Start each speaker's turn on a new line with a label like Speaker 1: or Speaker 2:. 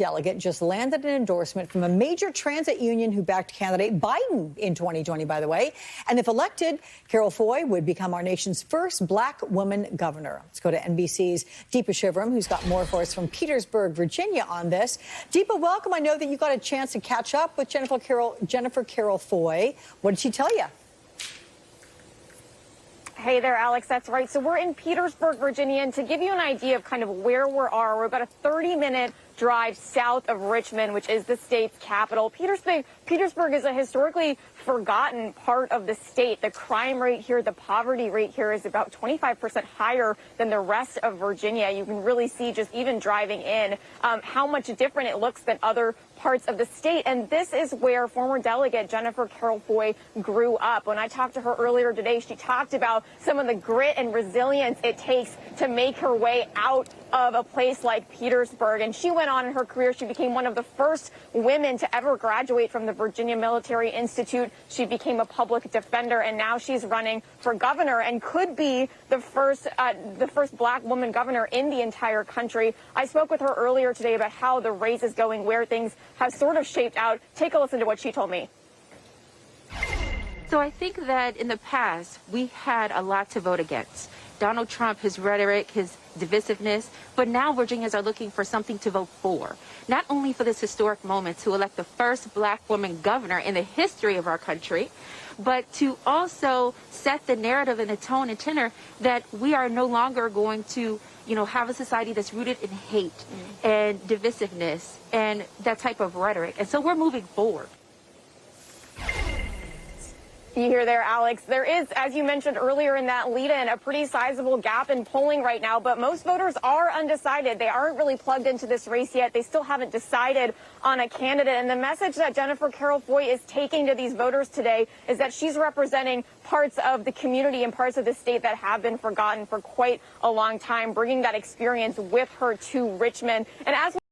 Speaker 1: Delegate just landed an endorsement from a major transit union who backed candidate Biden in 2020, by the way. And if elected, Carroll Foy would become our nation's first black woman governor. Let's go to NBC's Deepa Shivaram, who's got more for us from Petersburg, Virginia on this. Deepa, welcome. I know that you got a chance to catch up with Jennifer Carroll Foy. What did she tell you?
Speaker 2: Hey there, Alex. That's right. So we're in Petersburg, Virginia, and to give you an idea of kind of where we are, we're about a 30-minute drive south of Richmond, which is the state's capital. Petersburg is a historically forgotten part of the state. The crime rate here, the poverty rate here is about 25% higher than the rest of Virginia. You can really see just even driving in how much different it looks than other parts of the state. And this is where former delegate Jennifer Carroll Foy grew up. When I talked to her earlier today, she talked about some of the grit and resilience it takes to make her way out of a place like Petersburg. And she went on in her career. She became one of the first women to ever graduate from the Virginia Military Institute. She became a public defender, and now she's running for governor and could be the first black woman governor in the entire country. I spoke with her earlier today about how the race is going, where things have sort of shaped out. Take a listen to what she told me.
Speaker 3: So I think that in the past, we had a lot to vote against. Donald Trump, his rhetoric, his divisiveness, but now Virginians are looking for something to vote for. Not only for this historic moment to elect the first black woman governor in the history of our country, but to also set the narrative and the tone and tenor that we are no longer going to, have a society that's rooted in hate and divisiveness and that type of rhetoric. And so we're moving forward.
Speaker 2: You hear there, Alex. There is, as you mentioned earlier in that lead-in, a pretty sizable gap in polling right now, but most voters are undecided. They aren't really plugged into this race yet. They still haven't decided on a candidate. And the message that Jennifer Carroll Foy is taking to these voters today is that she's representing parts of the community and parts of the state that have been forgotten for quite a long time, bringing that experience with her to Richmond. And as